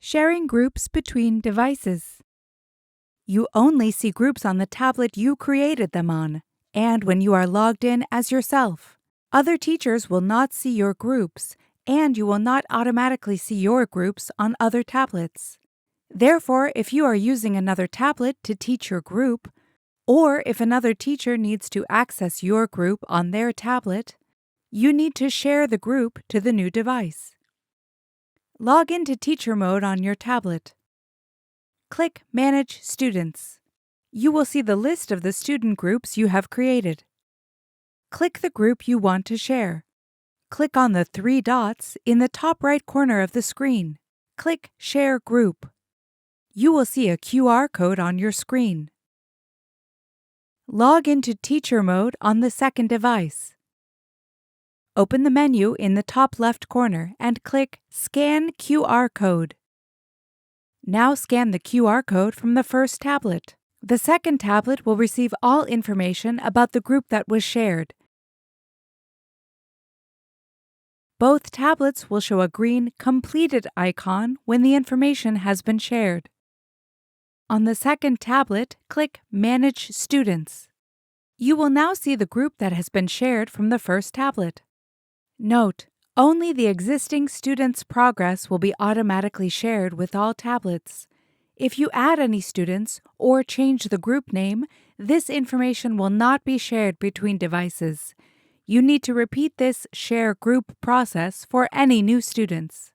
Sharing groups between devices. You only see groups on the tablet you created them on, and when you are logged in as yourself. Other teachers will not see your groups, and you will not automatically see your groups on other tablets. Therefore, if you are using another tablet to teach your group, or if another teacher needs to access your group on their tablet, you need to share the group to the new device. Log into Teacher Mode on your tablet. Click Manage Students. You will see the list of the student groups you have created. Click the group you want to share. Click on the three dots in the top right corner of the screen. Click Share Group. You will see a QR code on your screen. Log into Teacher Mode on the second device. Open the menu in the top left corner and click Scan QR Code. Now scan the QR code from the first tablet. The second tablet will receive all information about the group that was shared. Both tablets will show a green Completed icon when the information has been shared. On the second tablet, click Manage Students. You will now see the group that has been shared from the first tablet. Note: only the existing student's progress will be automatically shared with all tablets. If you add any students or change the group name, this information will not be shared between devices. You need to repeat this share group process for any new students.